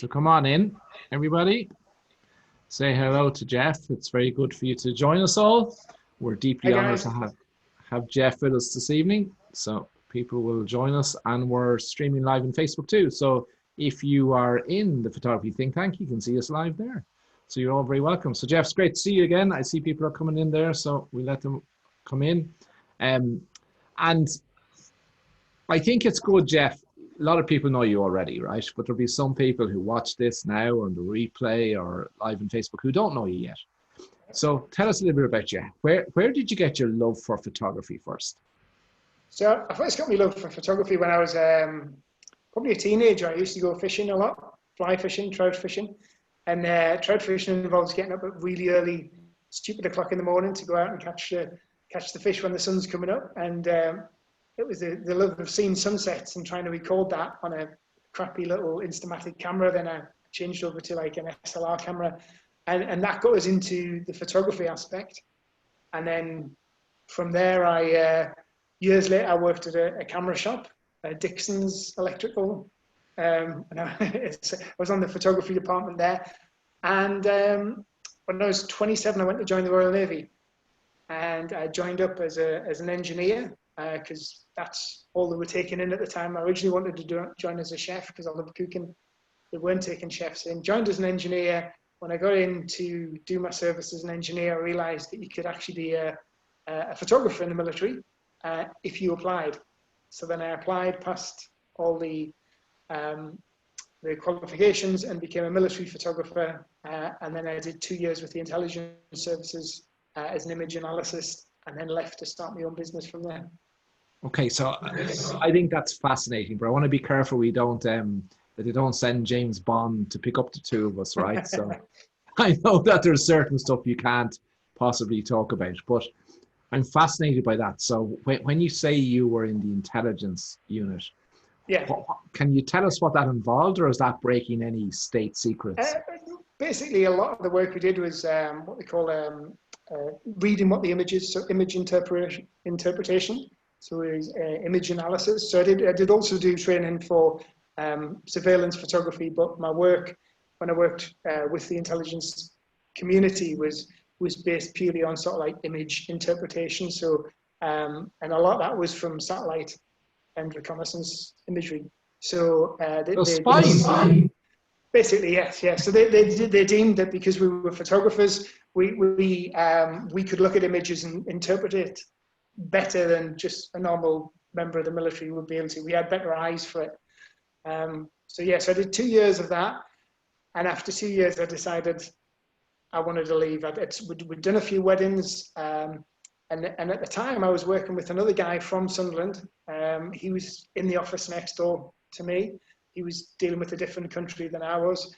So come on in, everybody. Say hello to Jeff. It's very good for you to join us all. We're Hi deeply honored guys. to have Jeff with us this evening. So people will join us, and we're streaming live on Facebook too. So if you are in the photography think tank, you can see us live there. So you're all very welcome. So Jeff, it's great to see you again. I see people are coming in there, so we let them come in. And I think it's good, Jeff. A lot of people know you already, right? But there'll be some people who watch this now or on the replay or live on Facebook who don't know you yet. So tell us a little bit about you. Where did you get your love for photography first? So I first got my love for photography when I was probably a teenager. I used to go fishing a lot, fly fishing, trout fishing. And trout fishing involves getting up at really early, stupid o'clock in the morning to go out and catch the fish when the sun's coming up. And it was the love of seeing sunsets and trying to record that on a crappy little Instamatic camera. Then I changed over to like an SLR camera. And that got us into the photography aspect. And then from there, years later, I worked at a camera shop, Dixon's Electrical. And I was on the photography department there. And when I was 27, I went to join the Royal Navy. And I joined up as an engineer because that's all they were taking in at the time. I originally wanted to join as a chef because I love cooking. They weren't taking chefs in. Joined as an engineer. When I got in to do my service as an engineer, I realized that you could actually be a photographer in the military if you applied. So then I applied, passed all the qualifications and became a military photographer. And then I did 2 years with the intelligence services as an image analyst, and then left to start my own business from there. Okay, so I think that's fascinating, but I want to be careful we don't that they don't send James Bond to pick up the two of us, right? So I know that there's certain stuff you can't possibly talk about, but I'm fascinated by that. So when you say you were in the intelligence unit, yeah, can you tell us what that involved, or is that breaking any state secrets? Basically, a lot of the work we did was what they call reading what the image is, so image interpretation. So it was image analysis. So I did also do training for surveillance photography, but my work when I worked with the intelligence community was based purely on sort of like image interpretation. So and a lot of that was from satellite and reconnaissance imagery. So Spying. Basically, yes. So they deemed that because we were photographers, we could look at images and interpret it better than just a normal member of the military would be able to. We had better eyes for it. So I did 2 years of that, and after 2 years, I decided I wanted to leave. We'd done a few weddings, and at the time, I was working with another guy from Sunderland. He was in the office next door to me. He was dealing with a different country than I was.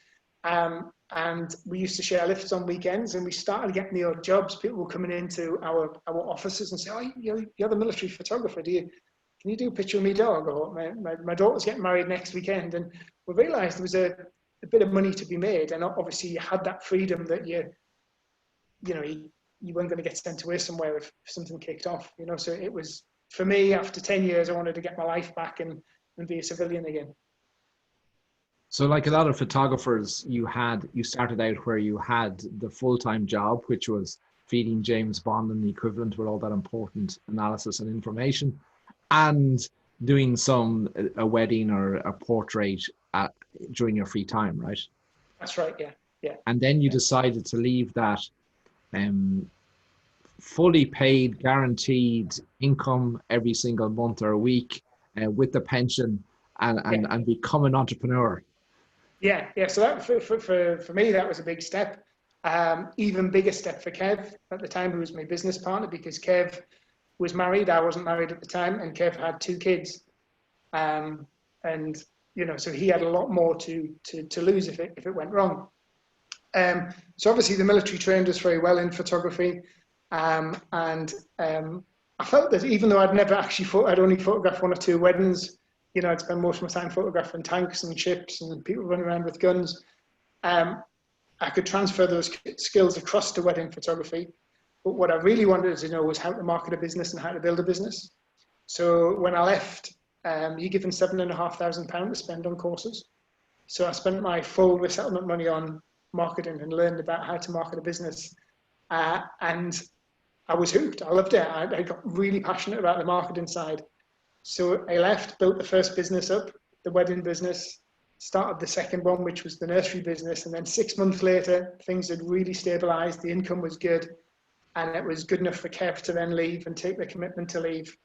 And we used to share lifts on weekends, and we started getting the odd jobs. People were coming into our offices and say, "Oh, you're the military photographer. Can you do a picture of my dog?" Or my daughter's getting married next weekend. And we realized there was a bit of money to be made. And obviously you had that freedom that you weren't going to get sent away somewhere if something kicked off, So it was, for me, after 10 years, I wanted to get my life back and be a civilian again. So like a lot of photographers, you started out where you had the full-time job, which was feeding James Bond and the equivalent with all that important analysis and information, and doing a wedding or a portrait during your free time, right? That's right, yeah. And then you decided to leave that fully paid, guaranteed income every single month or week with the pension and become an entrepreneur. Yeah. So that for me, that was a big step. Even bigger step for Kev at the time, who was my business partner, because Kev was married. I wasn't married at the time, and Kev had 2 kids. So he had a lot more to lose if it went wrong. So obviously the military trained us very well in photography. I felt that even though I'd only photographed 1 or 2 weddings, I'd spend most of my time photographing tanks and ships and people running around with guns. I could transfer those skills across to wedding photography. But what I really wanted to know was how to market a business and how to build a business. So when I left, you're given £7,500 to spend on courses. So I spent my full resettlement money on marketing and learned about how to market a business. And I was hooked. I loved it. I got really passionate about the marketing side. So I left, built the first business up, the wedding business, started the second one, which was the nursery business. And then 6 months later, things had really stabilized. The income was good. And it was good enough for Kev to then leave and take the commitment to leave.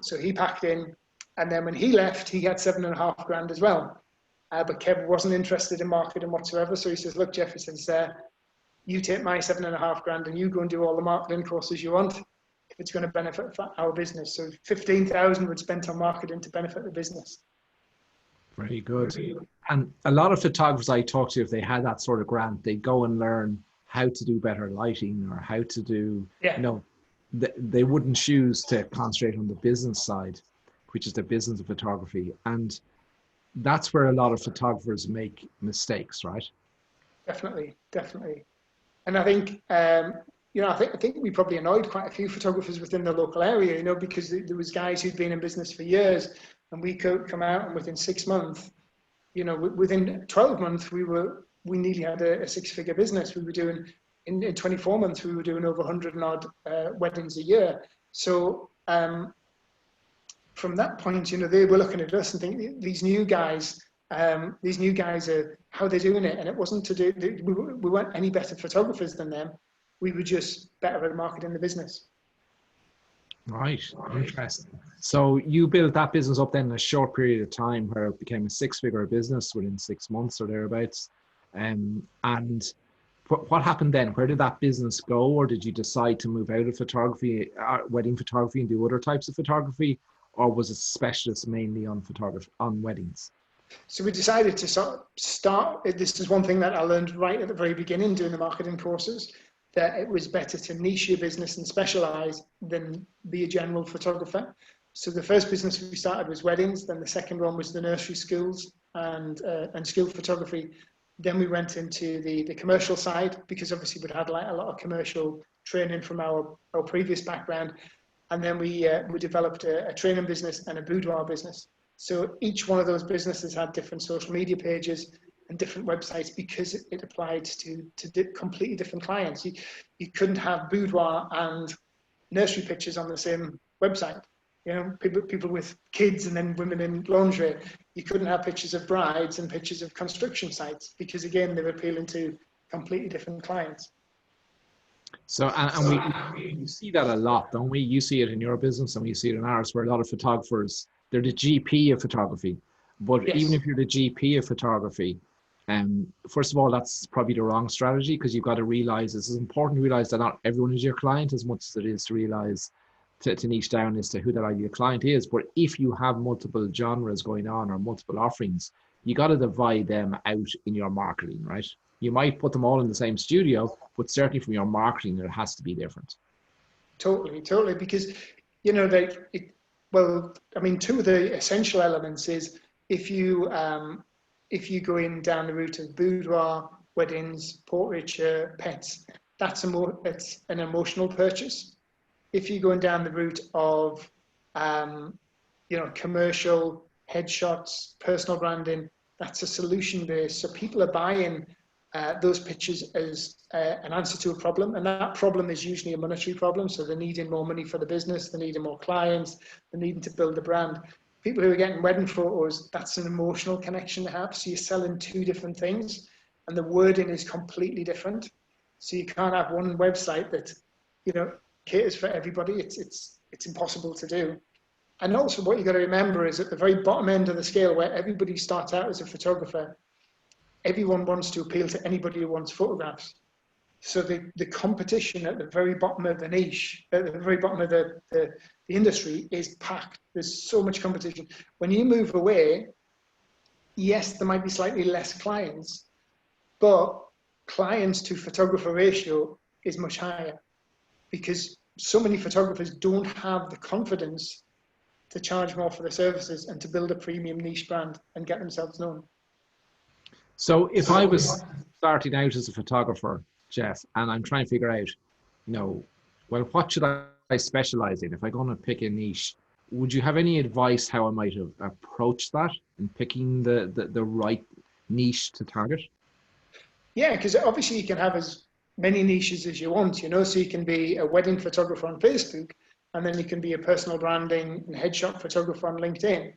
So he packed in. And then when he left, he had 7.5 grand as well. But Kev wasn't interested in marketing whatsoever. So he says, look, Jeff, he says, you take my 7.5 grand and you go and do all the marketing courses you want if it's going to benefit our business. So 15,000 was spent on marketing to benefit the business. Very good. And a lot of photographers I talk to, if they had that sort of grant, they'd go and learn how to do better lighting or how to do, they wouldn't choose to concentrate on the business side, which is the business of photography. And that's where a lot of photographers make mistakes, right? Definitely. And I think, I think we probably annoyed quite a few photographers within the local area, because there was guys who'd been in business for years, and we could come out and within 6 months, within 12 months, we nearly had a 6-figure business. We were doing, in 24 months, we were doing over 100 and odd weddings a year. So from that point, they were looking at us and thinking, these new guys are, how they're doing it. And it wasn't to do, we weren't any better photographers than them. We were just better at marketing the business. Right, interesting. So you built that business up then in a short period of time where it became a 6-figure business within 6 months or thereabouts. And what happened then? Where did that business go? Or did you decide to move out of photography, wedding photography, and do other types of photography? Or was it specialist mainly on photography, on weddings? So we decided to start, this is one thing that I learned right at the very beginning doing the marketing courses, that it was better to niche your business and specialize than be a general photographer. So the first business we started was weddings. Then the second one was the nursery schools and school photography. Then we went into the commercial side, because obviously we'd had a lot of commercial training from our previous background. And then we developed a training business and a boudoir business. So each one of those businesses had different social media pages and different websites because it applied to completely different clients. You couldn't have boudoir and nursery pictures on the same website. People with kids and then women in lingerie. You couldn't have pictures of brides and pictures of construction sites because, again, they were appealing to completely different clients. So, and we see that a lot, don't we? You see it in your business and we see it in ours, where a lot of photographers, they're the GP of photography. But yes, even if you're the GP of photography, first of all, that's probably the wrong strategy, because you've got to realize, this is important to realize, that not everyone is your client as much as it is to realize, to niche down as to who that ideal client is. But if you have multiple genres going on or multiple offerings, you got to divide them out in your marketing, right? You might put them all in the same studio, but certainly from your marketing, it has to be different. Totally. Because, two of the essential elements is if you go in down the route of boudoir, weddings, portraiture, pets, it's an emotional purchase. If you're going down the route of, commercial, headshots, personal branding, that's a solution based. So people are buying those pictures as an answer to a problem, and that problem is usually a monetary problem. So they're needing more money for the business, they're needing more clients, they're needing to build a brand. People who are getting wedding photos, that's an emotional connection to have. So you're selling two different things, and the wording is completely different. So you can't have one website that caters for everybody. It's impossible to do. And also, what you got to remember is at the very bottom end of the scale, where everybody starts out as a photographer, everyone wants to appeal to anybody who wants photographs. So the competition at the very bottom of the niche, at the very bottom of the industry, is packed. There's so much competition. When you move away, yes, there might be slightly less clients, but clients to photographer ratio is much higher, because so many photographers don't have the confidence to charge more for their services and to build a premium niche brand and get themselves known. So if I was starting out as a photographer, Jeff, and I'm trying to figure out, what should I specialize in? If I'm going to pick a niche, would you have any advice how I might have approached that? in picking the right niche to target? Yeah, because obviously you can have as many niches as you want, you know, so you can be a wedding photographer on Facebook, and then you can be a personal branding and headshot photographer on LinkedIn.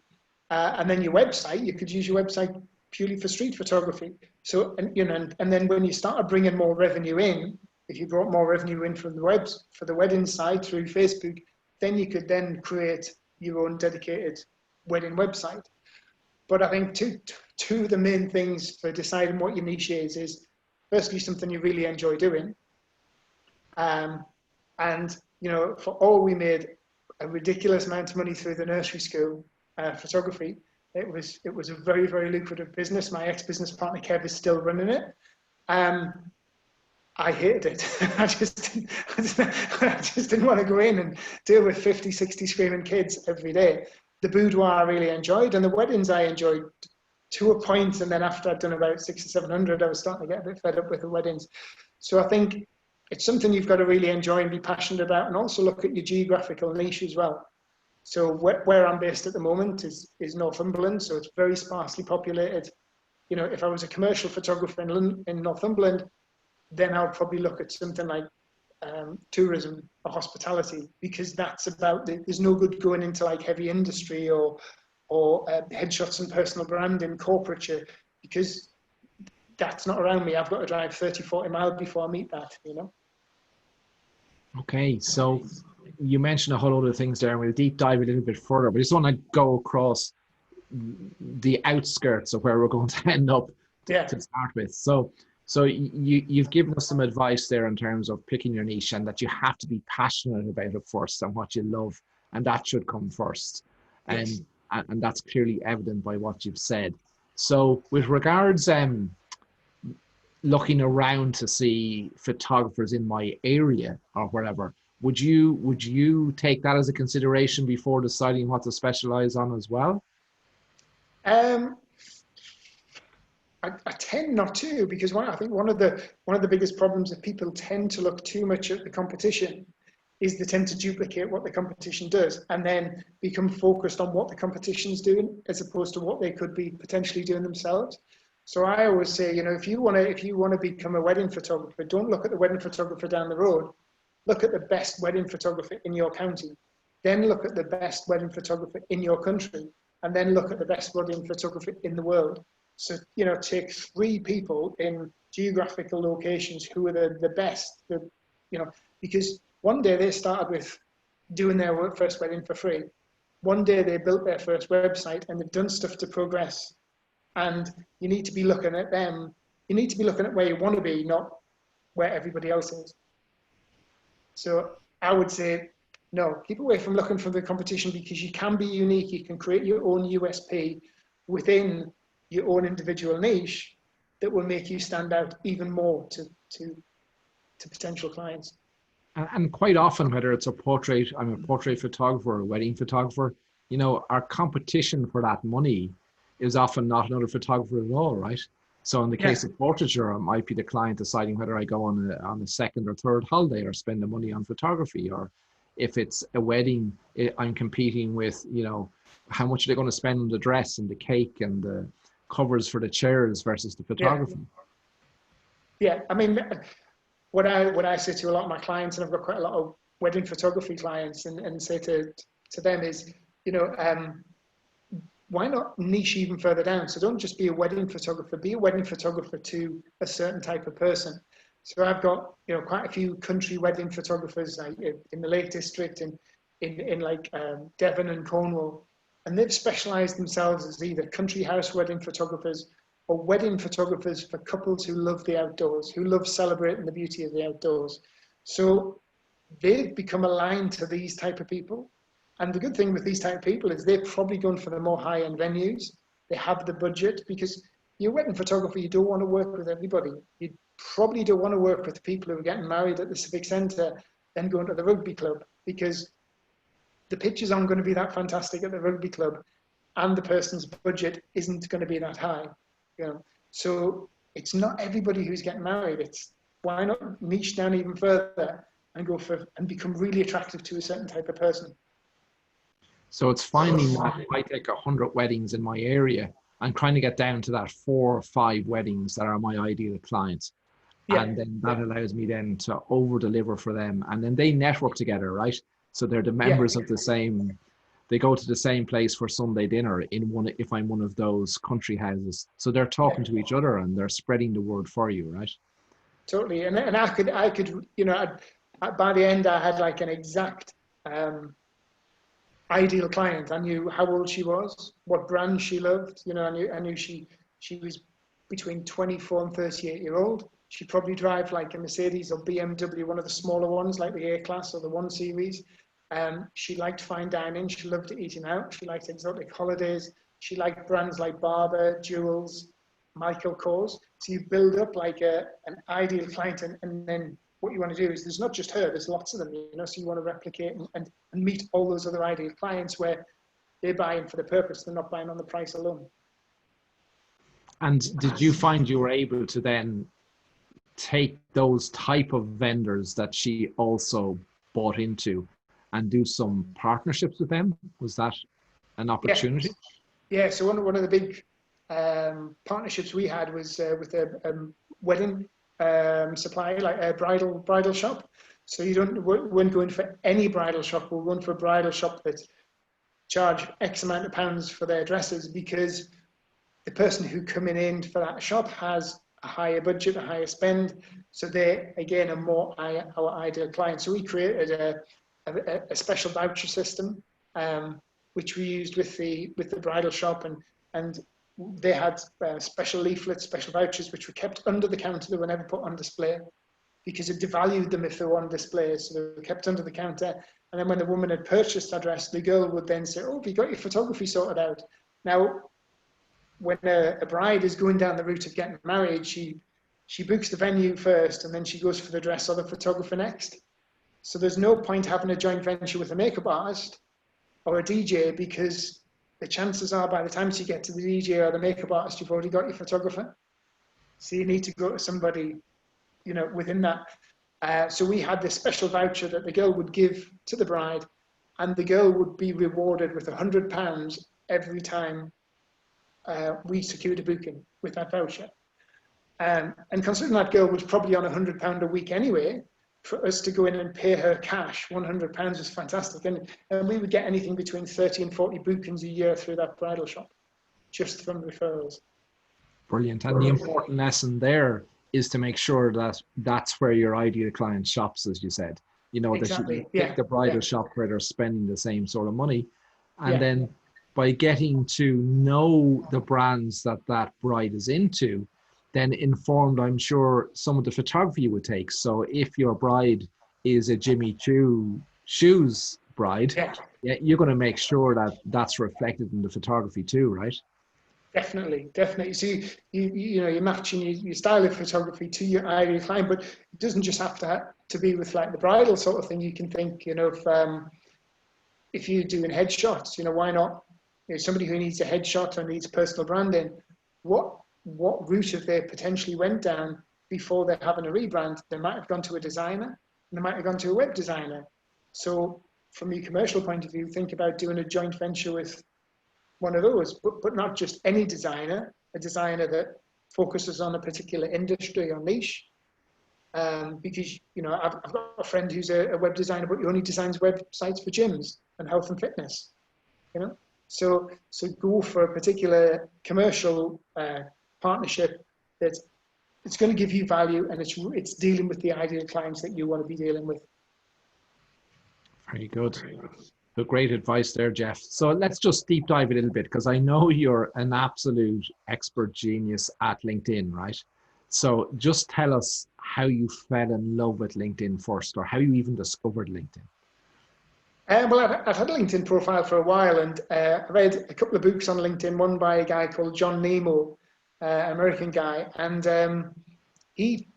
And then your website, you could use your website purely for street photography. So, and, you know, and then when you started bringing more revenue in, if you brought more revenue in from the webs for the wedding side through Facebook, then you could then create your own dedicated wedding website. But I think two of the main things for deciding what your niche is firstly something you really enjoy doing, and you know, for all we made a ridiculous amount of money through the nursery school photography. It was a very lucrative business. My ex-business partner Kev is still running it. I hated it. I just didn't want to go in and deal with 50, 60 screaming kids every day. The boudoir I really enjoyed, and the weddings I enjoyed to a point. And then after I'd done about 600 or 700, I was starting to get a bit fed up with the weddings. So I think it's something you've got to really enjoy and be passionate about, and also look at your geographical niche as well. So where I'm based at the moment is Northumberland, so it's very sparsely populated. You know, if I was a commercial photographer in Northumberland, then I would probably look at something like tourism or hospitality, because that's about, there's no good going into like heavy industry or headshots and personal branding, corporate, because that's not around me. I've got to drive 30, 40 miles before I meet that, you know? Okay, so you mentioned a whole lot of things there, and we'll deep dive a little bit further, but I just want to go across the outskirts of where we're going to end up to start with. So you've given us some advice there in terms of picking your niche, and that you have to be passionate about it first and what you love, and that should come first. Yes. And that's clearly evident by what you've said. So with regards looking around to see photographers in my area or whatever, would you take that as a consideration before deciding what to specialize on as well? I tend not to, because I think one of the biggest problems that people tend to look too much at the competition is they tend to duplicate what the competition does and then become focused on what the competition's doing as opposed to what they could be potentially doing themselves. So I always say, you know, if you want to become a wedding photographer, don't look at the wedding photographer down the road. Look at the best wedding photographer in your county. Then look at the best wedding photographer in your country, and then look at the best wedding photographer in the world. So, you know, take 3 people in geographical locations who are the best, you know, because one day they started with doing their first wedding for free. One day they built their first website and they've done stuff to progress. And you need to be looking at them. You need to be looking at where you want to be, not where everybody else is. So I would say, no, keep away from looking for the competition, because you can be unique. You can create your own USP within your own individual niche that will make you stand out even more to potential clients. And quite often, whether it's I'm a portrait photographer or a wedding photographer, you know, our competition for that money is often not another photographer at all, right? So in the case of portraiture, it might be the client deciding whether I go on a second or third holiday or spend the money on photography, or if it's a wedding, I'm competing with, you know, how much are they going to spend on the dress and the cake and the covers for the chairs versus the photography. Yeah, I mean, what I say to a lot of my clients, and I've got quite a lot of wedding photography clients, and say to them is, you know, why not niche even further down? So don't just be a wedding photographer, be a wedding photographer to a certain type of person. So I've got, you know, quite a few country wedding photographers like in the Lake District and in like Devon and Cornwall, and they've specialized themselves as either country house wedding photographers or wedding photographers for couples who love the outdoors, who love celebrating the beauty of the outdoors. So they've become aligned to these type of people. And the good thing with these type of people is they're probably going for the more high-end venues. They have the budget, because your wedding photographer, you don't want to work with everybody. You probably don't want to work with people who are getting married at the Civic Centre, then going to the rugby club, because the pictures aren't going to be that fantastic at the rugby club, and the person's budget isn't going to be that high. You know, so it's not everybody who's getting married. It's why not niche down even further and go for and become really attractive to a certain type of person. So it's finding that if I take 100 weddings in my area, I'm trying to get down to that 4 or 5 weddings that are my ideal clients. Yeah, And then that allows me then to over deliver for them. And then they network together, right? So they're the yeah, members of the same, they go to the same place for Sunday dinner in one, if I'm one of those country houses. So they're yeah, talking to each other and they're spreading the word for you, right? totally. And I could, you know, by the end, I had like an exact ideal client. I knew how old she was, what brand she loved. You know, I knew she was between 24 and 38-year old. She'd probably drive like a Mercedes or BMW, one of the smaller ones, like the A class or the 1 Series. She liked fine dining. She loved eating out. She liked exotic holidays. She liked brands like Barber, Jewels, Michael Kors. So you build up like an ideal client, and then what you want to do is there's not just her, there's lots of them, you know, so you want to replicate and meet all those other ideal clients where they're buying for the purpose, they're not buying on the price alone. And did you find you were able to then take those type of vendors that she also bought into and do some partnerships with them? Was that an Yeah, opportunity? yeah. So one of the big partnerships we had was with a wedding supply, like a bridal shop. So weren't going for any bridal shop. We're going for a bridal shop that charge X amount of pounds for their dresses, because the person who coming in for that shop has a higher budget, a higher spend. So they again are more our ideal client. So we created a special voucher system, which we used with the bridal shop, and they had special leaflets, special vouchers, which were kept under the counter. They were never put on display because it devalued them if they were on display. So they were kept under the counter. And then when the woman had purchased her dress, the girl would then say, "Oh, have you got your photography sorted out?" Now, when a bride is going down the route of getting married, she books the venue first, and then she goes for the dress or the photographer next. So there's no point having a joint venture with a makeup artist or a DJ, because the chances are by the time you get to the DJ or the makeup artist, you've already got your photographer. So you need to go to somebody, you know, within that. So we had this special voucher that the girl would give to the bride, and the girl would be rewarded with £100 every time we secured a booking with that voucher. And considering that girl was probably on £100 a week anyway, for us to go in and pay her cash, £100 was fantastic. And we would get anything between 30 and 40 bookings a year through that bridal shop, just from referrals. Brilliant. And the important lesson there is to make sure that that's where your ideal client shops, as you said. You know, Exactly. that you pick the bridal shop where they're spending the same sort of money. And then by getting to know the brands that that bride is into, then informed, I'm sure, some of the photography you would take. So if your bride is a Jimmy Choo shoes bride, you're going to make sure that that's reflected in the photography too, right? Definitely. So you know, you're matching your style of photography to your ideal client, but it doesn't just have to be with like the bridal sort of thing. You can think, you know, if you're doing headshots, you know, why not? You know, somebody who needs a headshot or needs personal branding, what route have they potentially went down before they're having a rebrand? They might have gone to a designer, and they might have gone to a web designer. So from your commercial point of view, think about doing a joint venture with one of those, but not just any designer, a designer that focuses on a particular industry or niche. Because, you know, I've got a friend who's a web designer, but he only designs websites for gyms and health and fitness, you know? So go for a particular commercial partnership that it's going to give you value, and it's dealing with the ideal clients that you want to be dealing with. Very good. So great advice there, Jeff. So let's just deep dive a little bit, because I know you're an absolute expert genius at LinkedIn, right? So just tell us how you fell in love with LinkedIn first, or how you even discovered LinkedIn. Well, I've had a LinkedIn profile for a while, and I read a couple of books on LinkedIn, one by a guy called John Nemo, an American guy, and he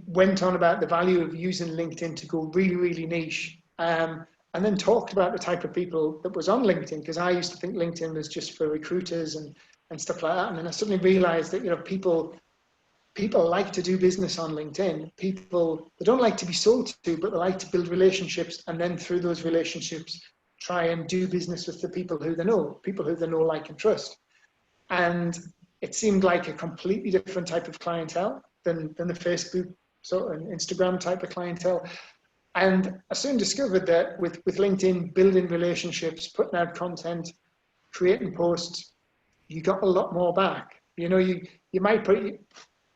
went on about the value of using LinkedIn to go really, really niche, and then talked about the type of people that was on LinkedIn, because I used to think LinkedIn was just for recruiters and stuff like that, and then I suddenly realized that, you know, people like to do business on LinkedIn. They don't like to be sold to, but they like to build relationships, and then through those relationships, try and do business with the people who they know, like, and trust. And it seemed like a completely different type of clientele than the Facebook sort of Instagram type of clientele. And I soon discovered that with LinkedIn, building relationships, putting out content, creating posts, you got a lot more back. You know, you might put,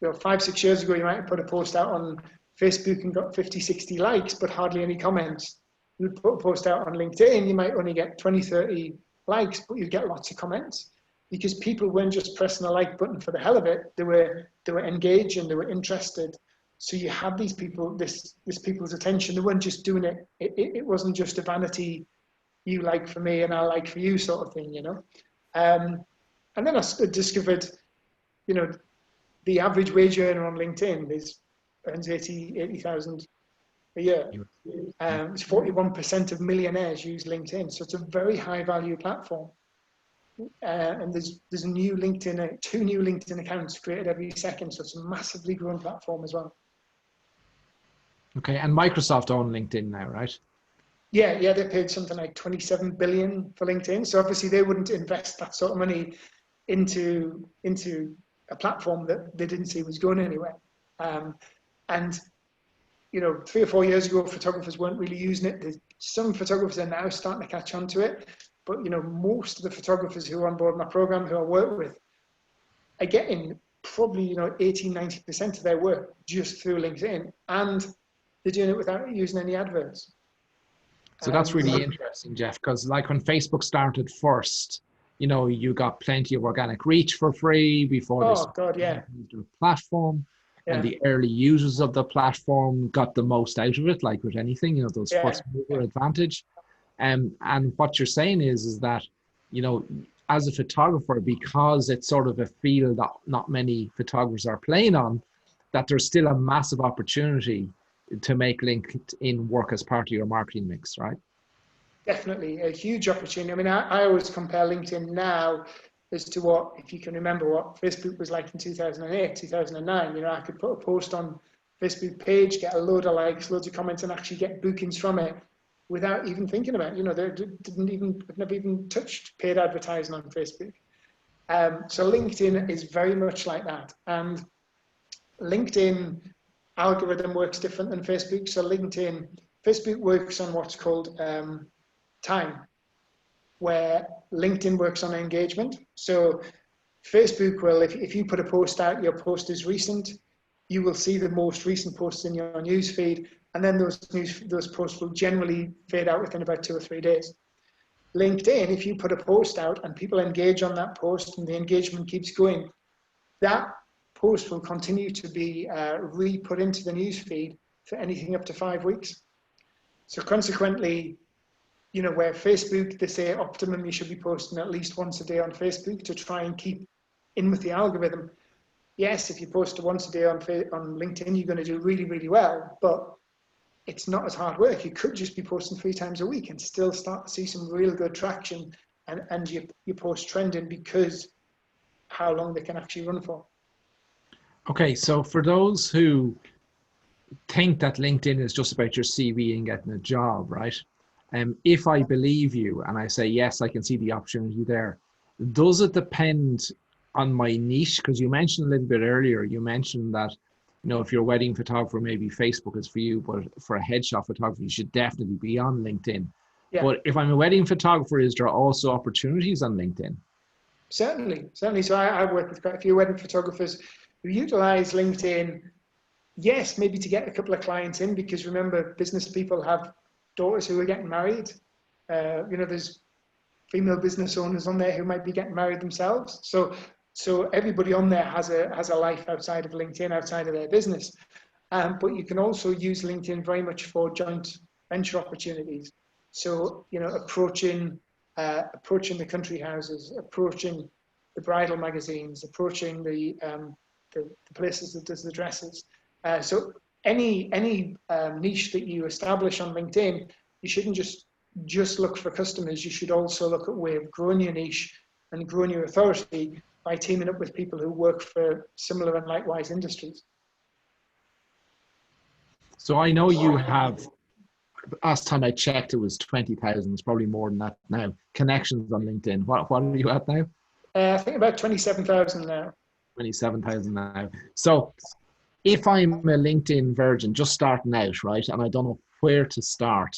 5-6 years ago, you might put a post out on Facebook and got 50, 60 likes, but hardly any comments. You put a post out on LinkedIn, you might only get 20, 30 likes, but you get lots of comments, because people weren't just pressing the like button for the hell of it. They were engaging, they were interested. So you had these people, this people's attention. They weren't just doing it. It wasn't just a vanity, you like for me and I like for you sort of thing, you know. And then I discovered, you know, the average wage earner on LinkedIn earns 80,000 a year. It's 41% of millionaires use LinkedIn, so it's a very high value platform. And there's two new LinkedIn accounts created every second, so it's a massively growing platform as well. Okay, and Microsoft own LinkedIn now, right? Yeah, they paid something like 27 billion for LinkedIn. So obviously they wouldn't invest that sort of money into a platform that they didn't see was going anywhere. And you know, 3 or 4 years ago, photographers weren't really using it. Some photographers are now starting to catch on to it, but you know, most of the photographers who are on board my program, who I work with, are getting probably 80-90% of their work just through LinkedIn, and they're doing it without using any adverts. So that's really interesting, Jeff, because like when Facebook started first, you know, you got plenty of organic reach for free before they started the platform. Yeah. And the early users of the platform got the most out of it, like with anything, you know, those first mover advantage. And what you're saying is that, you know, as a photographer, because it's sort of a field that not many photographers are playing on, that there's still a massive opportunity to make LinkedIn work as part of your marketing mix, right? Definitely, a huge opportunity. I mean, I always compare LinkedIn now as to what, if you can remember, what Facebook was like in 2008, 2009. You know, I could put a post on Facebook page, get a load of likes, loads of comments, and actually get bookings from it without even thinking about it. You know, they never even touched paid advertising on Facebook. So LinkedIn is very much like that. And LinkedIn algorithm works different than Facebook. So Facebook works on what's called time, where LinkedIn works on engagement. So Facebook will, if you put a post out, your post is recent, you will see the most recent posts in your news feed, and then those posts will generally fade out within about 2 or 3 days. LinkedIn, if you put a post out and people engage on that post and the engagement keeps going, that post will continue to be re-put into the news feed for anything up to 5 weeks. So consequently, you know, where Facebook, they say optimum, you should be posting at least once a day on Facebook to try and keep in with the algorithm. Yes, if you post once a day on LinkedIn, you're going to do really, really well, but it's not as hard work. You could just be posting 3 times a week and still start to see some real good traction, and your post trending because how long they can actually run for. Okay, so for those who think that LinkedIn is just about your CV and getting a job, right? If I believe you and I say, yes, I can see the opportunity there, does it depend on my niche? Because you mentioned a little bit earlier, you mentioned that, you know, if you're a wedding photographer, maybe Facebook is for you, but for a headshot photographer, you should definitely be on LinkedIn. Yeah. But if I'm a wedding photographer, is there also opportunities on LinkedIn? Certainly. So I work with quite a few wedding photographers who utilize LinkedIn, yes, maybe to get a couple of clients in, because remember, business people have daughters who are getting married. You know, there's female business owners on there who might be getting married themselves. So everybody on there has a life outside of LinkedIn, outside of their business. But you can also use LinkedIn very much for joint venture opportunities. So, you know, approaching the country houses, approaching the bridal magazines, approaching the places that does the dresses. So any niche that you establish on LinkedIn, you shouldn't just look for customers. You should also look at a way of growing your niche and growing your authority by teaming up with people who work for similar and likewise industries. So I know you have last time I checked, it was 20,000. It's probably more than that now. Connections on LinkedIn. What are you at now? I think about 27,000 now. 27,000 now. So if I'm a LinkedIn virgin just starting out, right, and I don't know where to start,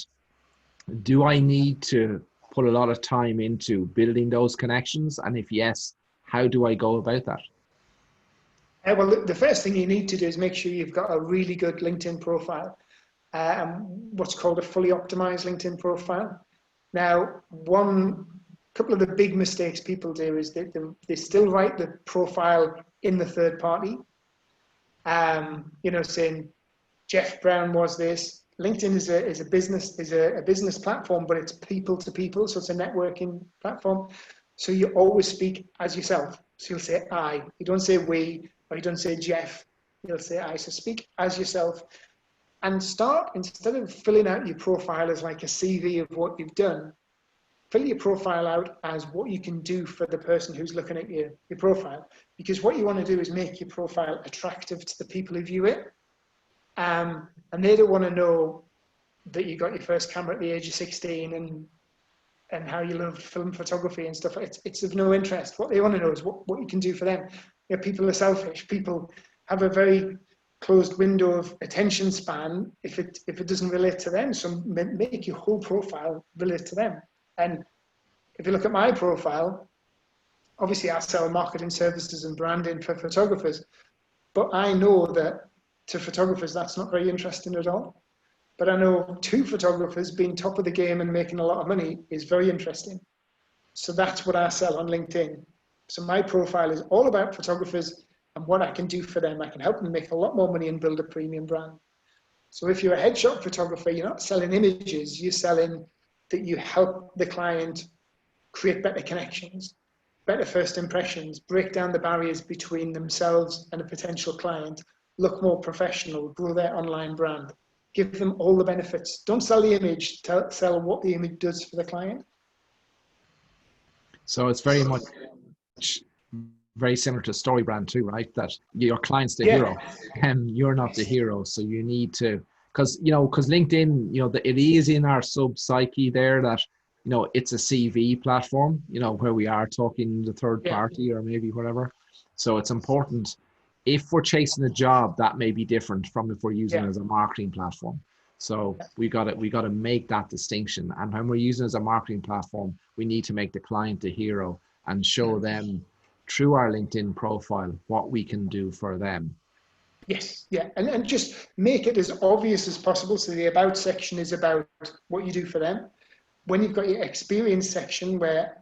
do I need to put a lot of time into building those connections? And if yes, how do I go about that? Well, the first thing you need to do is make sure you've got a really good LinkedIn profile, what's called a fully optimized LinkedIn profile. Now, one couple of the big mistakes people do is they still write the profile in the third party, saying Jeff Brown was this. LinkedIn is a business platform, but it's people to people, so it's a networking platform. So you always speak as yourself. So you'll say I. You don't say we, or you don't say Jeff. You'll say I. So speak as yourself, and start, instead of filling out your profile as like a CV of what you've done, fill your profile out as what you can do for the person who's looking at your profile. Because what you want to do is make your profile attractive to the people who view it. And they don't want to know that you got your first camera at the age of 16 and how you love film photography and stuff. It's of no interest. What they want to know is what you can do for them. People are selfish. People have a very closed window of attention span if it doesn't relate to them. So make your whole profile relate to them. And if you look at my profile, obviously I sell marketing services and branding for photographers, but I know that to photographers, that's not very interesting at all. But I know to photographers, being top of the game and making a lot of money is very interesting. So that's what I sell on LinkedIn. So my profile is all about photographers and what I can do for them. I can help them make a lot more money and build a premium brand. So if you're a headshot photographer, you're not selling images, you're selling that you help the client create better connections, better first impressions, break down the barriers between themselves and a potential client, look more professional, grow their online brand, give them all the benefits. Don't sell the image, sell what the image does for the client. So it's very much very similar to story brand too, right? That your client's the hero and you're not the hero. So you need to, because LinkedIn, it is in our sub psyche there that, it's a CV platform, where we are talking the third party or maybe whatever. So it's important. If we're chasing a job, that may be different from if we're using it as a marketing platform. So we got to make that distinction. And when we're using it as a marketing platform, we need to make the client the hero and show them through our LinkedIn profile what we can do for them. Yes, yeah, and just make it as obvious as possible. So the about section is about what you do for them. When you've got your experience section where,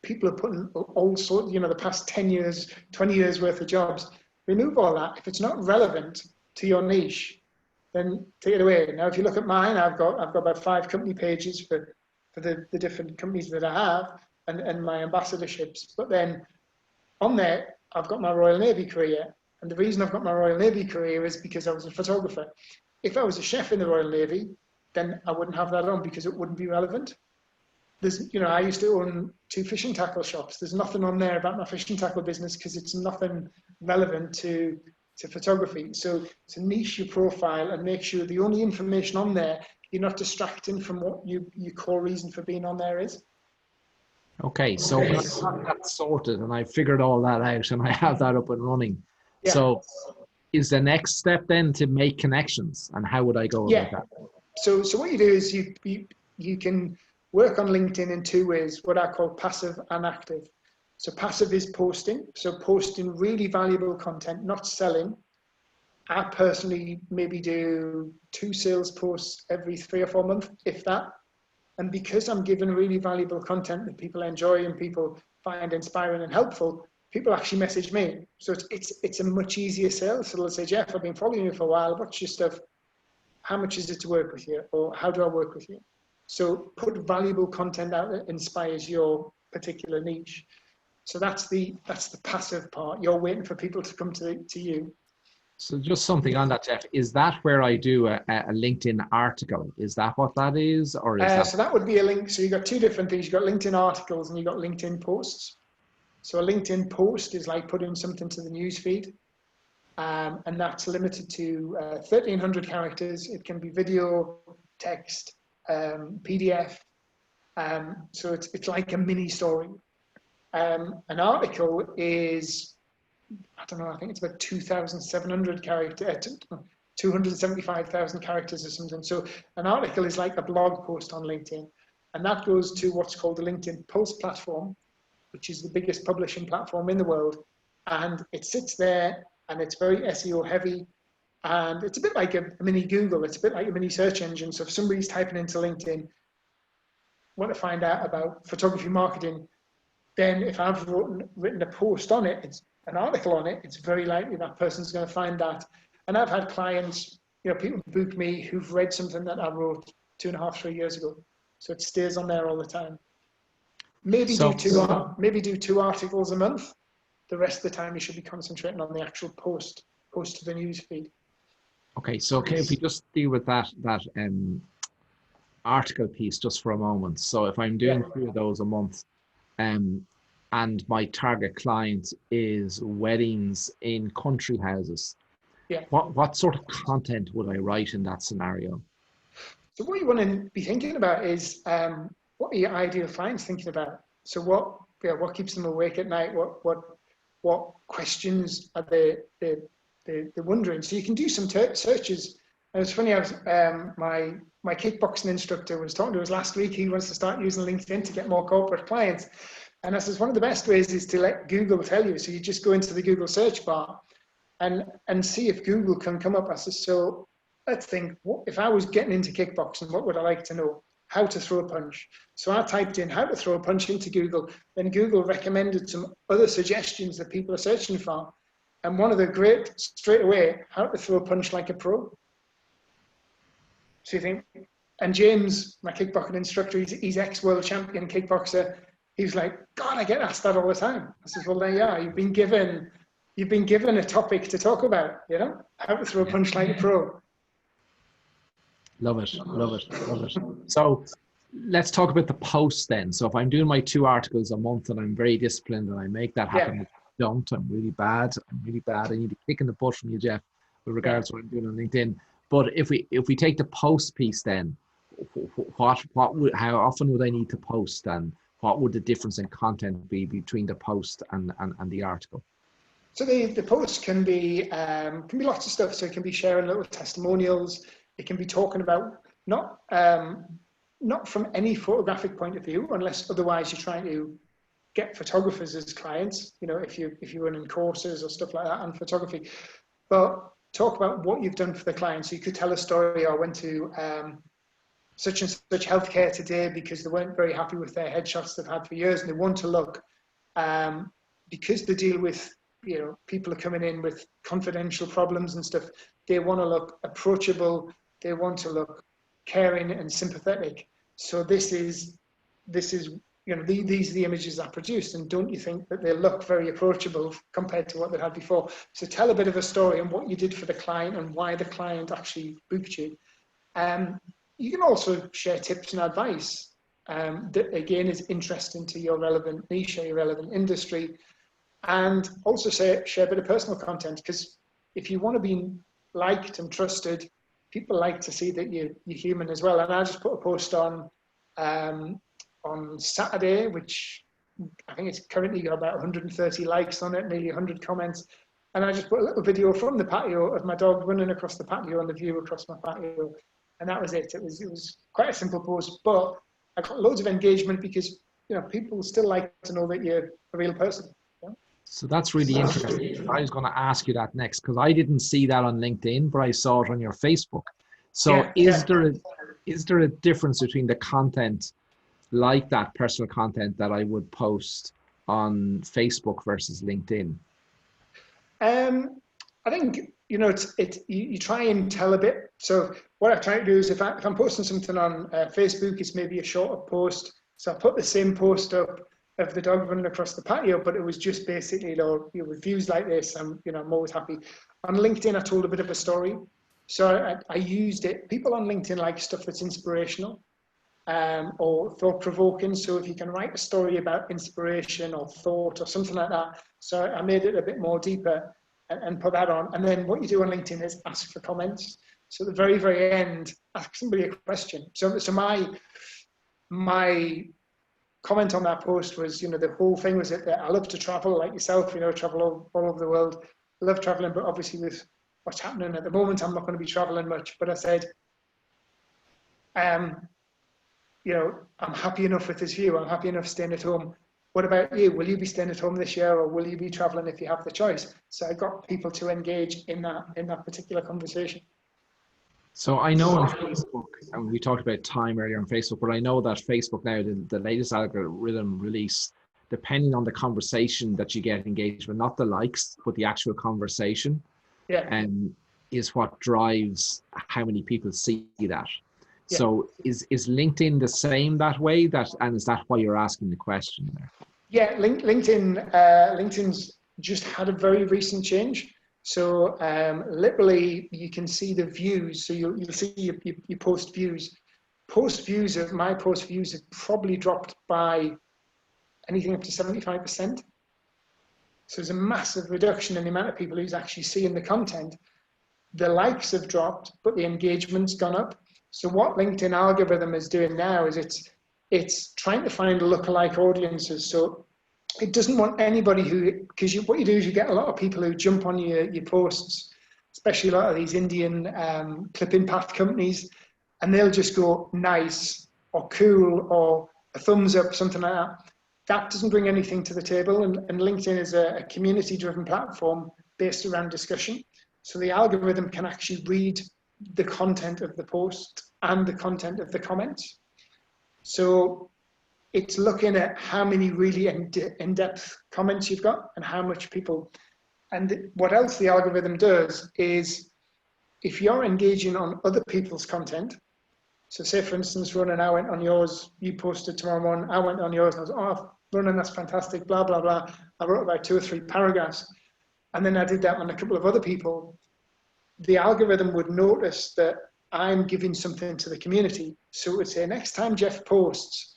people are putting all sorts, the past 10 years, 20 years worth of jobs, remove all that. If it's not relevant to your niche, then take it away. Now, if you look at mine, I've got about 5 company pages for the different companies that I have and my ambassadorships. But then on there, I've got my Royal Navy career. And the reason I've got my Royal Navy career is because I was a photographer. If I was a chef in the Royal Navy, then I wouldn't have that on because it wouldn't be relevant. I used to own 2 fishing tackle shops. There's nothing on there about my fishing tackle business because it's nothing relevant to photography. So to niche your profile and make sure the only information on there, you're not distracting from what your core reason for being on there is. Okay, so when I've got that sorted and I figured all that out and I have that up and running, so is the next step then to make connections, and how would I go about that? So what you do is you can work on LinkedIn in 2 ways, what I call passive and active. So passive is posting, so posting really valuable content, not selling. I personally maybe do 2 sales posts every 3 or 4 months, if that. And because I'm giving really valuable content that people enjoy and people find inspiring and helpful, people actually message me. So it's a much easier sale. So they'll say, Jeff, I've been following you for a while. What's your stuff? How much is it to work with you? Or how do I work with you? So put valuable content out that inspires your particular niche. So that's the passive part. You're waiting for people to come to you. So just something on that, Jeff, is that where I do a LinkedIn article? Is that what that is? Or is that... So that would be a link. So you've got 2 different things. You've got LinkedIn articles and you've got LinkedIn posts. So a LinkedIn post is like putting something to the newsfeed. And that's limited to 1,300 characters. It can be video, text, PDF. So it's like a mini story. An article is, I don't know, I think it's about 2,700 characters, 275,000 characters or something. So an article is like a blog post on LinkedIn, and that goes to what's called the LinkedIn Pulse platform, which is the biggest publishing platform in the world. And it sits there, and it's very SEO heavy. And it's a bit like a mini Google. It's a bit like a mini search engine. So if somebody's typing into LinkedIn, want to find out about photography marketing, then if I've written a post on it, it's an article on it, it's very likely that person's going to find that. And I've had clients, people book me who've read something that I wrote 2.5, 3 years ago. So it stays on there all the time. Maybe do two articles a month. The rest of the time you should be concentrating on the actual post to the news feed. Okay, so if we just deal with that article piece just for a moment. So if I'm doing 3 of those a month, and my target client is weddings in country houses, what sort of content would I write in that scenario? So what you want to be thinking about is what are your ideal clients thinking about? So what keeps them awake at night? What questions are they wondering? So you can do some searches. And it's funny, I was my kickboxing instructor was talking to us last week. He wants to start using LinkedIn to get more corporate clients. And I says one of the best ways is to let Google tell you. So you just go into the Google search bar and see if Google can come up. I says, so let's think, if I was getting into kickboxing, what would I like to know? How to throw a punch. So I typed in how to throw a punch into Google. Then Google recommended some other suggestions that people are searching for. And one of the great, straight away, how to throw a punch like a pro. So you think, and James, my kickboxing instructor, he's ex-world champion kickboxer. He's like, God, I get asked that all the time. I said, well, there you are. You've been given a topic to talk about, how to throw a punch like a pro. Love it. So let's talk about the posts then. So if I'm doing my 2 articles a month and I'm very disciplined and I make that happen, I'm really bad. I need a kick in the butt from you, Jeff, with regards to what I'm doing on LinkedIn. But if we take the post piece then, how often would I need to post, and what would the difference in content be between the post and the article? So the post can be lots of stuff. So it can be sharing little testimonials. It can be talking about not from any photographic point of view, unless otherwise you're trying to get photographers as clients. If you're running courses or stuff like that on photography, but talk about what you've done for the client. So you could tell a story. I went to such and such healthcare today because they weren't very happy with their headshots they've had for years, and they want to look because they deal with people are coming in with confidential problems and stuff. They want to look approachable. They want to look caring and sympathetic. So this is these are the images I produced, and don't you think that they look very approachable compared to what they had before? So tell a bit of a story and what you did for the client and why the client actually booked you. You can also share tips and advice that again is interesting to your relevant niche or your relevant industry, and also share a bit of personal content, because if you want to be liked and trusted, people like to see that you're human as well. And I just put a post on Saturday, which I think it's currently got about 130 likes on it, nearly 100 comments. And I just put a little video from the patio of my dog running across the patio and the view across my patio. And that was it. It was quite a simple post, but I got loads of engagement because people still like to know that you're a real person. So that's really interesting. I was going to ask you that next, because I didn't see that on LinkedIn, but I saw it on your Facebook. So is there a difference between the content like that, personal content that I would post on Facebook versus LinkedIn? I think you try and tell a bit. So what I try to do is if I'm posting something on Facebook, it's maybe a shorter post. So I put the same post up of the dog running across the patio, but it was just basically with views like this. I'm always happy. On LinkedIn, I told a bit of a story. So I used it. People on LinkedIn like stuff that's inspirational or thought-provoking. So if you can write a story about inspiration or thought or something like that. So I made it a bit more deeper and put that on. And then what you do on LinkedIn is ask for comments. So at the very, very end, ask somebody a question. So my comment on that post was, the whole thing was that I love to travel like yourself, travel all over the world. I love traveling, but obviously with what's happening at the moment, I'm not going to be traveling much. But I said, I'm happy enough with this view. I'm happy enough staying at home. What about you? Will you be staying at home this year, or will you be traveling if you have the choice? So I got people to engage in that particular conversation. So I know on Facebook, and we talked about time earlier on Facebook, but I know that Facebook now, the latest algorithm release, depending on the conversation that you get engaged with, not the likes, but the actual conversation, is what drives how many people see that. Yeah. So is LinkedIn the same that way? And is that why you're asking the question there? Yeah, LinkedIn's just had a very recent change. So literally, you can see the views. So you'll see your post views. My post views have probably dropped by anything up to 75%. So there's a massive reduction in the amount of people who's actually seeing the content. The likes have dropped, but the engagement's gone up. So what LinkedIn algorithm is doing now is it's trying to find lookalike audiences. So it doesn't want anybody because what you do is you get a lot of people who jump on your posts, especially a lot of these Indian clipping path companies, and they'll just go nice or cool or a thumbs up, something like that. That doesn't bring anything to the table. And LinkedIn is a community-driven platform based around discussion. So the algorithm can actually read the content of the post and the content of the comments. So it's looking at how many really in-depth comments you've got and how much people. And what else the algorithm does is if you're engaging on other people's content, so say for instance, Ronan, I went on yours, you posted tomorrow morning, I went on yours and I was, oh, Ronan, that's fantastic, blah, blah, blah. I wrote about 2 or 3 paragraphs. And then I did that on a couple of other people. The algorithm would notice that I'm giving something to the community. So it would say, next time Jeff posts,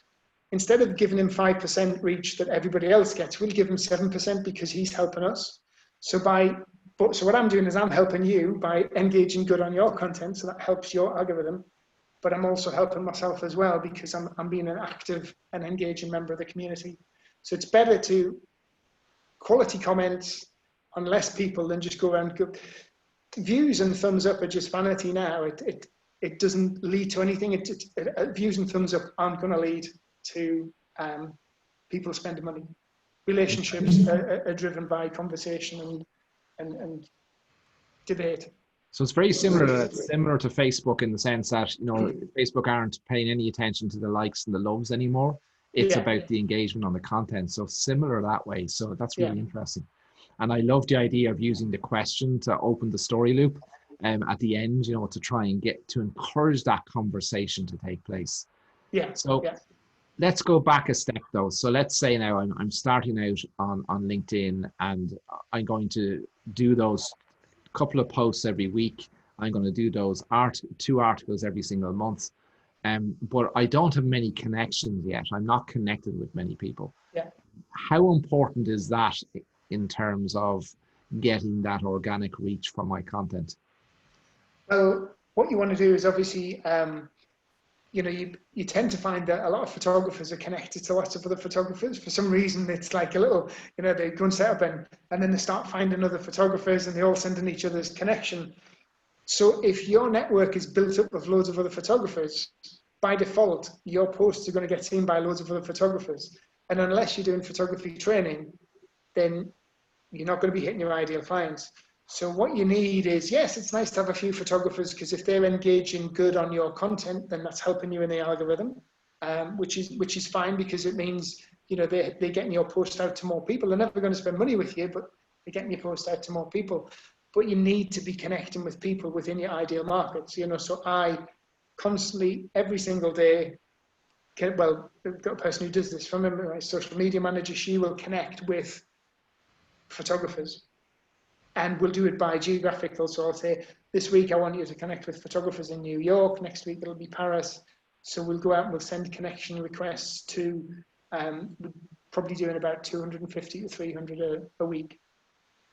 instead of giving him 5% reach that everybody else gets, we'll give him 7% because he's helping us. So what I'm doing is I'm helping you by engaging good on your content. So that helps your algorithm, but I'm also helping myself as well because I'm being an active and engaging member of the community. So it's better to quality comments on less people than just go around. Views and thumbs up are just vanity now. It doesn't lead to anything. Views and thumbs up aren't going to lead to people spending money. Relationships are driven by conversation and debate. So it's very similar to Facebook in the sense that Facebook aren't paying any attention to the likes and the loves anymore. It's about the engagement on the content. So similar that way. So that's really interesting. And I love the idea of using the question to open the story loop at the end, to try and encourage that conversation to take place. Yeah. So let's go back a step though. So let's say now I'm starting out on LinkedIn and I'm going to do those couple of posts every week. I'm going to do those 2 articles every single month. But I don't have many connections yet. I'm not connected with many people. Yeah. How important is that in terms of getting that organic reach from my content? Well, what you want to do is obviously, you tend to find that a lot of photographers are connected to lots of other photographers. For some reason, it's like a little, they go and set up and then they start finding other photographers and they all send in each other's connection. So if your network is built up with loads of other photographers, by default, your posts are going to get seen by loads of other photographers. And unless you're doing photography training, then you're not going to be hitting your ideal clients. So what you need is, yes, it's nice to have a few photographers because if they're engaging good on your content, then that's helping you in the algorithm, which is fine because it means, they're getting your post out to more people. They're never going to spend money with you, but they're getting your post out to more people. But you need to be connecting with people within your ideal markets, so I constantly, every single day, I've got a person who does this from my social media manager. She will connect with photographers and we'll do it by geographical. So I'll say, this week I want you to connect with photographers in New York. Next week it'll be Paris. So we'll go out and we'll send connection requests to, we're probably doing about 250 to 300 a week.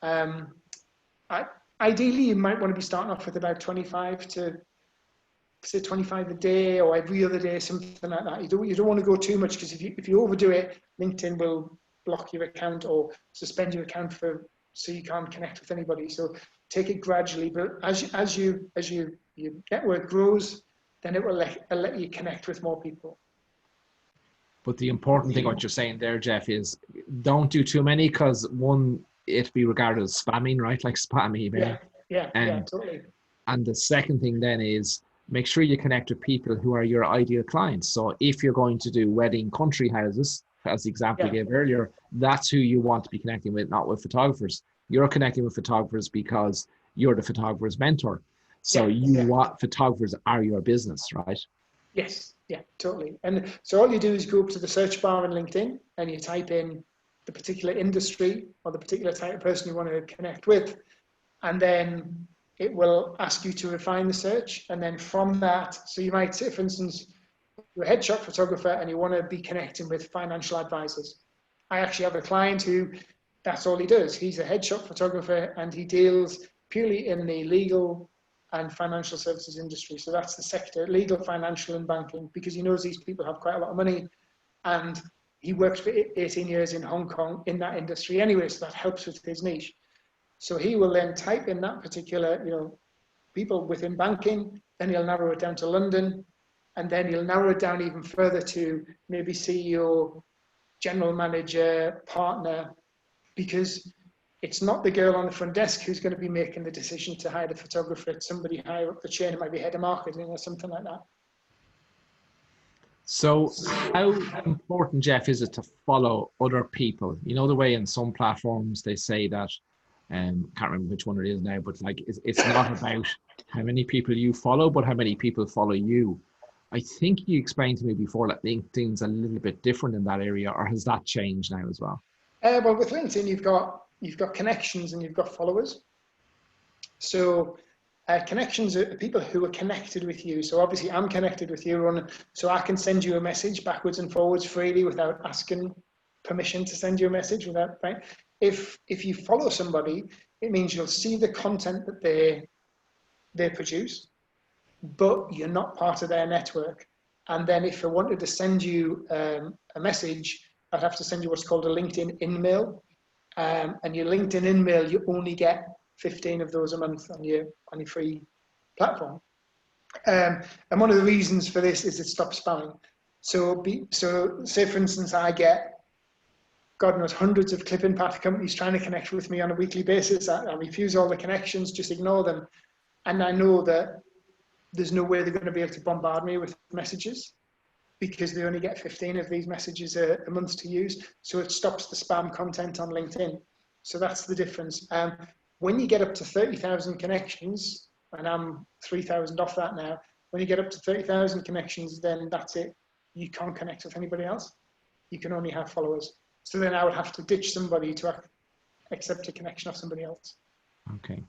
I ideally, you might want to be starting off with about 25 to say 25 a day or every other day, something like that. You don't want to go too much, because if you overdo it, LinkedIn will block your account or suspend your account so you can't connect with anybody. So take it gradually, but as your network grows, then it will let you connect with more people. But the important thing, what you're saying there, Jeff, is don't do too many, because one, it'd be regarded as spamming, right? Like spam email. Yeah, totally. And the second thing then is make sure you connect with people who are your ideal clients. So if you're going to do wedding country houses, as the example you gave earlier, that's who you want to be connecting with, not with photographers. You're connecting with photographers because you're the photographer's mentor. So want photographers are your business, right? Yes, yeah, totally. And so all you do is go up to the search bar in LinkedIn and you type in the particular industry or the particular type of person you want to connect with. And then it will ask you to refine the search. And then from that, so you might say, for instance, you're a headshot photographer and you want to be connecting with financial advisors. I actually have a client who that's all he does. He's a headshot photographer and he deals purely in the legal and financial services industry. So that's the sector, legal, financial, and banking, because he knows these people have quite a lot of money. And he worked for 18 years in Hong Kong in that industry anyway, so that helps with his niche. So he will then type in that particular, people within banking, then he'll narrow it down to London, and then he'll narrow it down even further to maybe CEO, general manager, partner, because it's not the girl on the front desk who's going to be making the decision to hire the photographer. It's somebody higher up the chain. It might be head of marketing or something like that. So how important, Jeff, is it to follow other people? You know, the way in some platforms they say that, can't remember which one it is now, but like it's not about how many people you follow, but how many people follow you. I think you explained to me before that LinkedIn's a little bit different in that area, or has that changed now as well? Well, with LinkedIn, you've got connections and you've got followers. So connections are people who are connected with you. So obviously I'm connected with you, so I can send you a message backwards and forwards freely without asking permission to send you a message. Right? If you follow somebody, it means you'll see the content that they produce, but you're not part of their network. And then if I wanted to send you a message, I'd have to send you what's called a LinkedIn in-mail. And your LinkedIn in-mail, you only get 15 of those a month on your free platform. And one of the reasons for this is it stops spamming. So say, for instance, I get, God knows, hundreds of clip and path companies trying to connect with me on a weekly basis. I refuse all the connections, just ignore them. And I know that there's no way they're going to be able to bombard me with messages because they only get 15 of these messages a month to use. So it stops the spam content on LinkedIn. So that's the difference. When you get up to 30,000 connections, and I'm 3,000 off that now, when you get up to 30,000 connections, then that's it. You can't connect with anybody else. You can only have followers. So then I would have to ditch somebody to accept a connection of somebody else. Okay.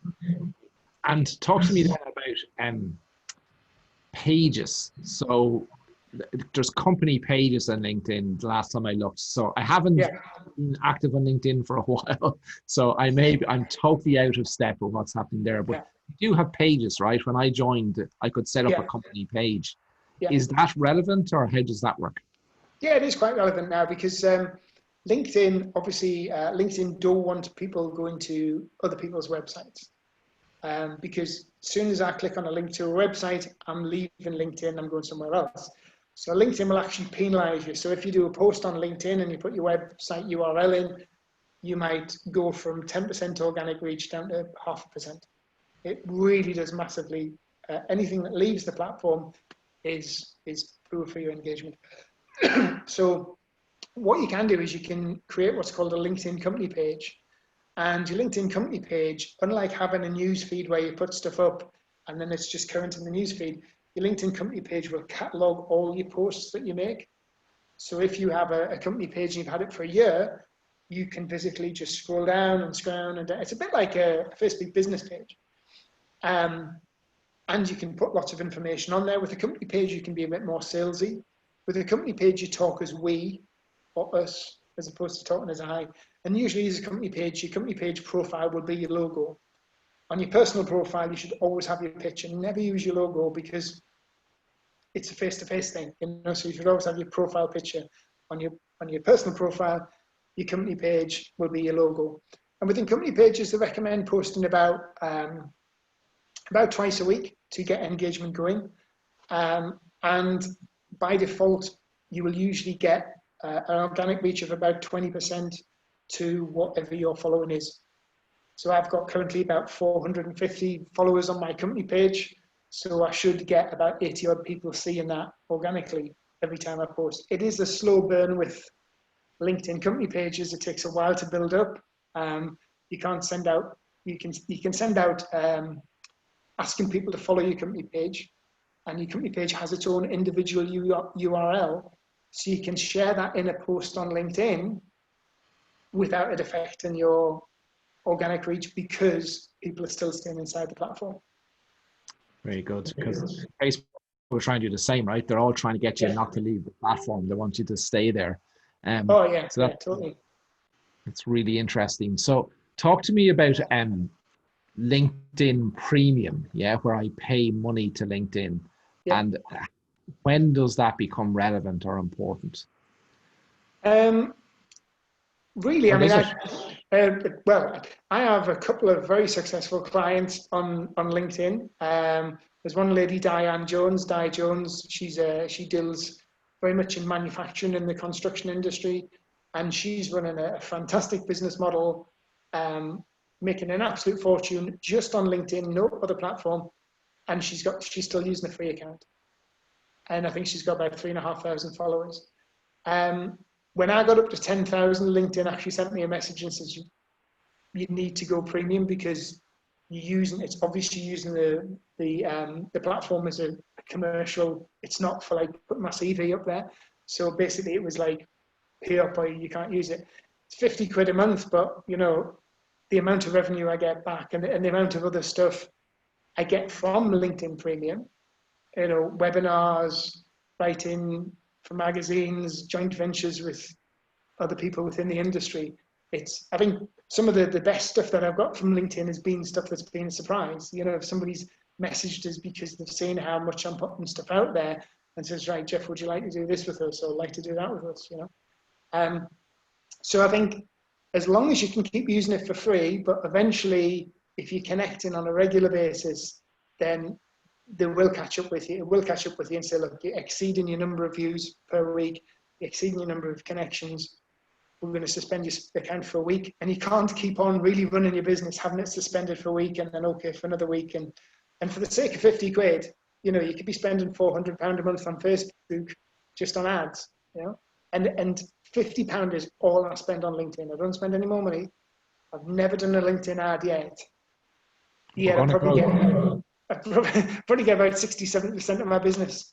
And talk to me then about pages. So there's company pages on LinkedIn the last time I looked. So I haven't been active on LinkedIn for a while. So I'm totally out of step with what's happening there. But you do have pages, right? When I joined, I could set up a company page. Is that relevant, or how does that work? Yeah, it is quite relevant now because LinkedIn, obviously, LinkedIn don't want people going to other people's websites. Because as soon as I click on a link to a website, I'm leaving LinkedIn, I'm going somewhere else. So LinkedIn will actually penalize you. So if you do a post on LinkedIn and you put your website URL in, you might go from 10% organic reach down to 0.5%. It really does massively. Anything that leaves the platform is poor for your engagement. So what you can do is you can create what's called a LinkedIn company page. And your LinkedIn company page, unlike having a news feed where you put stuff up and then it's just current in the news feed, your LinkedIn company page will catalog all your posts that you make. So if you have a company page and you've had it for a year, you can physically just scroll down and scroll down. It's a bit like a Facebook business page. And you can put lots of information on there. With a company page, you can be a bit more salesy. With a company page, you talk as we or us, as opposed to talking as I. And usually as a company page, your company page profile would be your logo. on your personal profile, you should always have your picture. Never use your logo because it's a face-to-face thing, you know. So you should always have your profile picture on your personal profile. Your company page will be your logo. And within company pages, they recommend posting about twice a week to get engagement going. And by default, you will usually get an organic reach of about 20% to whatever your following is. So I've got currently about 450 followers on my company page. So I should get about 80 odd people seeing that organically every time I post. It is a slow burn with LinkedIn company pages. It takes a while to build up. You can't send out, you can send out asking people to follow your company page, and your company page has its own individual URL. So you can share that in a post on LinkedIn without it affecting your organic reach because people are still staying inside the platform. Very good, because Facebook are trying to do the same, right? They're all trying to get you not to leave the platform. They want you to stay there. Oh yeah, so totally. It's really interesting. So talk to me about LinkedIn Premium, where I pay money to LinkedIn. And when does that become relevant or important? Really, I mean, I have a couple of very successful clients on LinkedIn. There's one lady, Di Jones. She deals very much in manufacturing in the construction industry, and she's running a fantastic business model, making an absolute fortune just on LinkedIn, no other platform, and she's still using a free account, and I think she's got about 3,500 followers. When I got up to 10,000, LinkedIn actually sent me a message and says, you need to go premium because it's obviously using the platform as a commercial. It's not for like putting my CV up there. So basically it was like, pay up or you can't use it. It's 50 quid a month, but you know, the amount of revenue I get back and the amount of other stuff I get from LinkedIn Premium, you know, webinars, writing for magazines, joint ventures with other people within the industry. I think some of the best stuff that I've got from LinkedIn has been stuff that's been a surprise. You know, if somebody's messaged us because they've seen how much I'm putting stuff out there and says, right, Jeff, would you like to do this with us or like to do that with us, you know? So I think as long as you can keep using it for free, but eventually if you're connecting on a regular basis, then they will catch up with you. It will catch up with you and say, look, you're exceeding your number of views per week, you're exceeding your number of connections. We're going to suspend your account for a week. And you can't keep on really running your business, having it suspended for a week and then okay for another week. And for the sake of 50 quid, you know, you could be spending £400 a month on Facebook just on ads, you know, and £50 is all I spend on LinkedIn. I don't spend any more money. I've never done a LinkedIn ad yet. Yeah, I probably get about 60-70% of my business.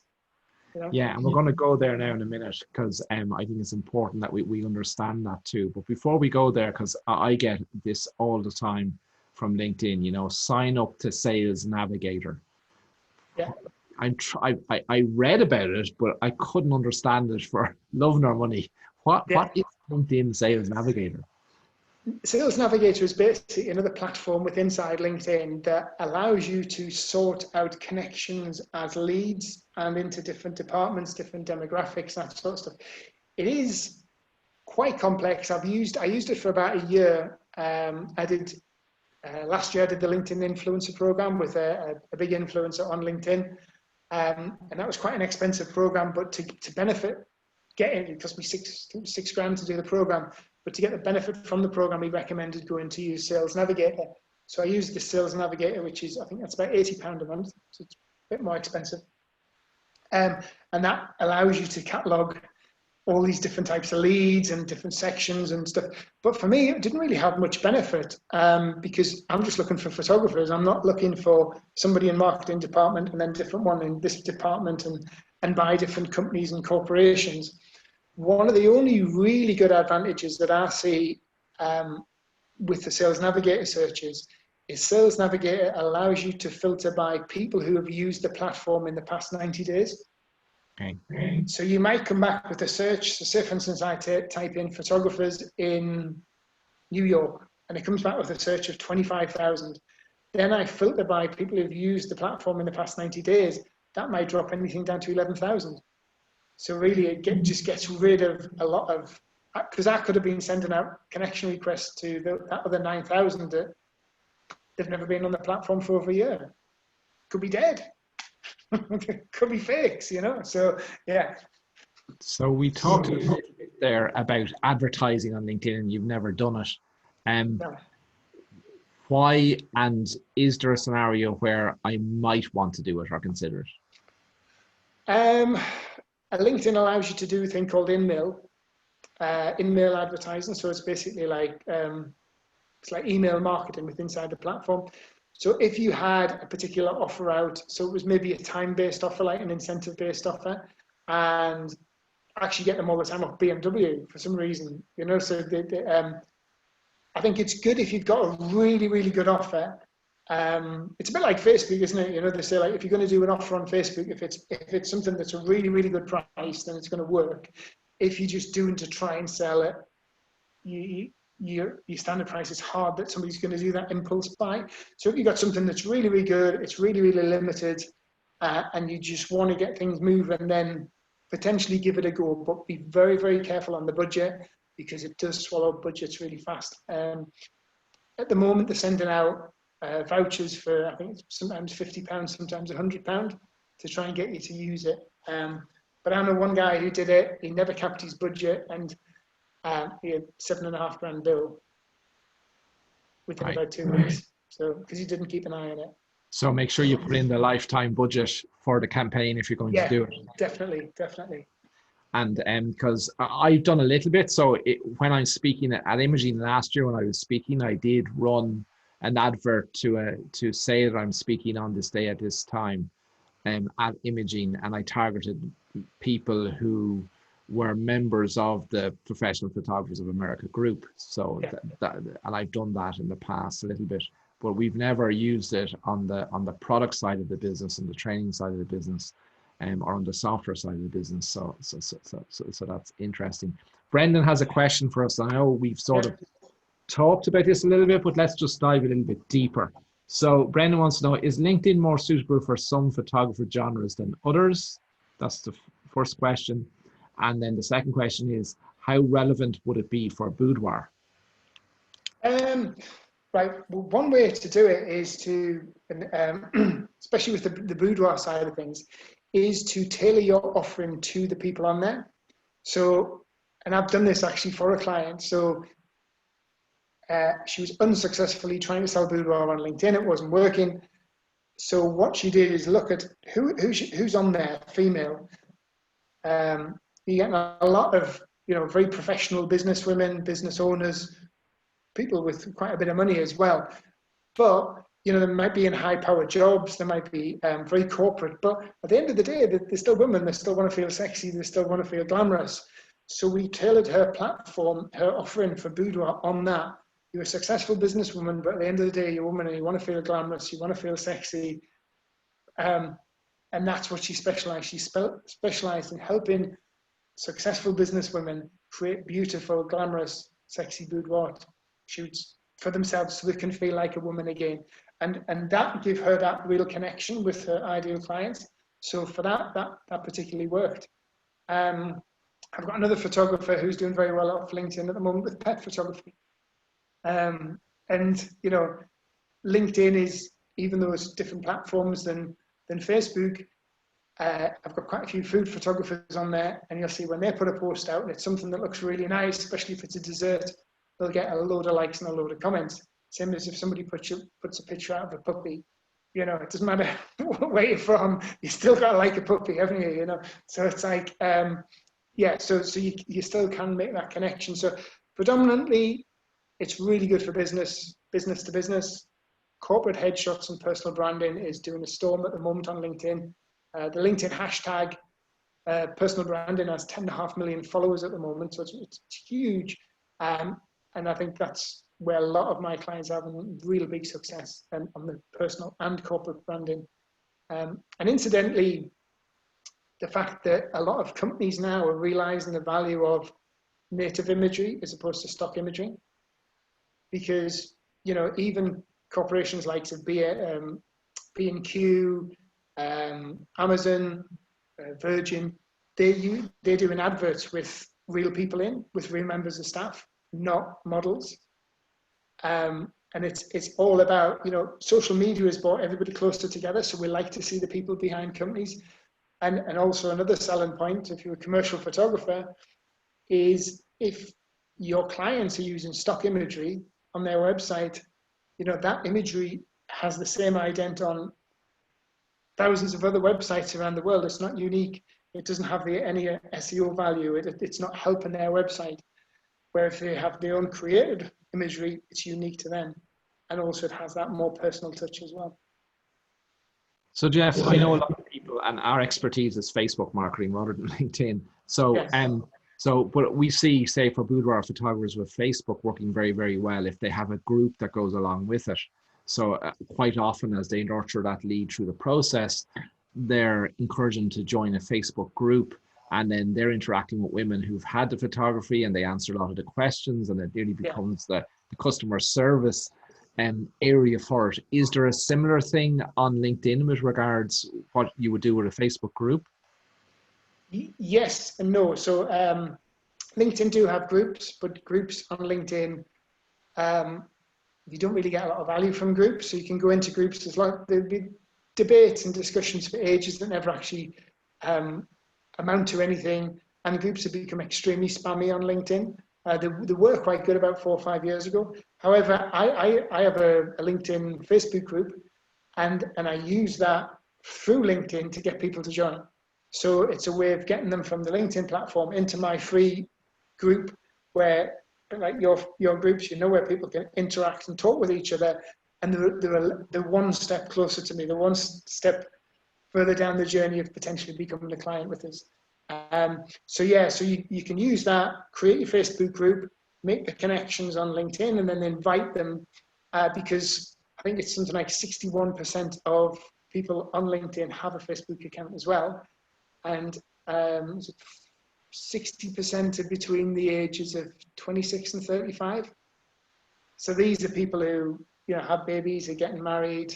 You know? Yeah, and we're going to go there now in a minute because I think it's important that we understand that too. But before we go there, because I get this all the time from LinkedIn, you know, sign up to Sales Navigator. Yeah. I read about it, but I couldn't understand it for love nor money. What is LinkedIn Sales Navigator? Sales Navigator is basically another platform inside LinkedIn that allows you to sort out connections as leads and into different departments, different demographics, that sort of stuff. It is quite complex. I used it for about a year. Last year I did the LinkedIn Influencer Program with a big influencer on LinkedIn. And that was quite an expensive program, but to benefit, it cost me six grand to do the program. But to get the benefit from the program, he recommended going to use Sales Navigator. So I used the Sales Navigator, which is, I think that's about £80 a month. So it's a bit more expensive. And that allows you to catalog all these different types of leads and different sections and stuff. But for me, it didn't really have much benefit because I'm just looking for photographers. I'm not looking for somebody in marketing department and then different one in this department and by different companies and corporations. One of the only really good advantages that I see with the Sales Navigator searches is Sales Navigator allows you to filter by people who have used the platform in the past 90 days. Okay. So you might come back with a search. So say, for instance, I type in photographers in New York, and it comes back with a search of 25,000. Then I filter by people who've used the platform in the past 90 days. That might drop anything down to 11,000. So really, it just gets rid of a lot of, because I could have been sending out connection requests to that other 9,000 that they've never been on the platform for over a year. Could be dead. Could be fakes, you know. So yeah. So we talked a little bit there about advertising on LinkedIn, and you've never done it. No. Why, and is there a scenario where I might want to do it or consider it? LinkedIn allows you to do a thing called in-mail advertising. So it's basically like it's like email marketing with inside the platform. So if you had a particular offer out, so it was maybe a time-based offer, like an incentive-based offer, and actually get them all the time off BMW for some reason, you know. So I think it's good if you've got a really, really good offer. It's a bit like Facebook, isn't it? You know, they say like if you're going to do an offer on Facebook, if it's something that's a really, really good price, then it's going to work. If you're just doing to try and sell it, your standard price is hard that somebody's going to do that impulse buy. So if you've got something that's really, really good, it's really, really limited, and you just want to get things moving, then potentially give it a go, but be very, very careful on the budget because it does swallow budgets really fast. At the moment, they're sending out vouchers for, I think, sometimes £50, sometimes £100 to try and get you to use it. But I know one guy who did it, he never capped his budget, and he had £7,500 bill within about 2 weeks. So, because he didn't keep an eye on it. So make sure you put in the lifetime budget for the campaign if you're going to do it. Definitely, definitely. And because I've done a little bit, so when I'm speaking at Imaging last year, when I was speaking, I did run an advert to say that I'm speaking on this day at this time, at Imaging, and I targeted people who were members of the Professional Photographers of America group. So and I've done that in the past a little bit, but we've never used it on the product side of the business and the training side of the business, or on the software side of the business. So that's interesting. Brendan has a question for us. I know we've sort of talked about this a little bit, but let's just dive a little bit deeper. So Brendan wants to know, is LinkedIn more suitable for some photographer genres than others? That's the first question. And then the second question is, how relevant would it be for boudoir? Right. Well, one way to do it is to, especially with the boudoir side of things, is to tailor your offering to the people on there. So, and I've done this actually for a client. So she was unsuccessfully trying to sell boudoir on LinkedIn. It wasn't working. So what she did is look at who's on there, female. You get a lot of, you know, very professional business women, business owners, people with quite a bit of money as well. But, you know, they might be in high-powered jobs, they might be very corporate, but at the end of the day, they're still women, they still want to feel sexy, they still want to feel glamorous. So we tailored her platform, her offering for boudoir on that. You're a successful businesswoman, but at the end of the day, you're a woman and you want to feel glamorous, you want to feel sexy. And that's what she specialized. She specialized in helping successful businesswomen create beautiful, glamorous, sexy boudoir shoots for themselves so they can feel like a woman again. And that gave her that real connection with her ideal clients. So for that particularly worked. I've got another photographer who's doing very well off LinkedIn at the moment with pet photography. And, you know, LinkedIn is, even though it's different platforms than Facebook, I've got quite a few food photographers on there, and you'll see when they put a post out and it's something that looks really nice, especially if it's a dessert, they'll get a load of likes and a load of comments. Same as if somebody puts a picture out of a puppy. You know, it doesn't matter where you're from, you still got to like a puppy, haven't you? You know, so it's like, so you still can make that connection. So predominantly, it's really good for business to business. Corporate headshots and personal branding is doing a storm at the moment on LinkedIn. The LinkedIn hashtag personal branding has 10.5 million followers at the moment, so it's huge. And I think that's where a lot of my clients have real big success on the personal and corporate branding. And incidentally, the fact that a lot of companies now are realizing the value of native imagery as opposed to stock imagery. Because, you know, even corporations like B&Q, Amazon, Virgin, they're doing adverts with real people with real members of staff, not models. And it's all about, social media has brought everybody closer together. So we like to see the people behind companies. And also another selling point, if you're a commercial photographer, is if your clients are using stock imagery on their website, that imagery has the same ident on thousands of other websites around the world. It's not unique. It doesn't have any SEO value. It's not helping their website. Where if they have their own created imagery, it's unique to them. And also it has that more personal touch as well. So Jeff, I know a lot of people, and our expertise is Facebook marketing rather than LinkedIn. So, Yes. But we see, say, for boudoir photographers with Facebook working very, very well if they have a group that goes along with it. So quite often as they nurture that lead through the process, they're encouraging to join a Facebook group, and then they're interacting with women who've had the photography and they answer a lot of the questions, and it really becomes the customer service area for it. Is there a similar thing on LinkedIn with regards what you would do with a Facebook group? Yes and no. So LinkedIn do have groups, but groups on LinkedIn, you don't really get a lot of value from groups. So you can go into groups, there'll be debates and discussions for ages that never actually amount to anything. And groups have become extremely spammy on LinkedIn. They were quite good about 4 or 5 years ago. However, I have a LinkedIn Facebook group, and I use that through LinkedIn to get people to join. So it's a way of getting them from the LinkedIn platform into my free group, where, like your groups, where people can interact and talk with each other, and they're one step closer to me, they're one step further down the journey of potentially becoming a client with us. So you can use that, create your Facebook group, make the connections on LinkedIn, and then invite them, because I think it's something like 61% of people on LinkedIn have a Facebook account as well. And 60% are between the ages of 26 and 35. So these are people who have babies, are getting married,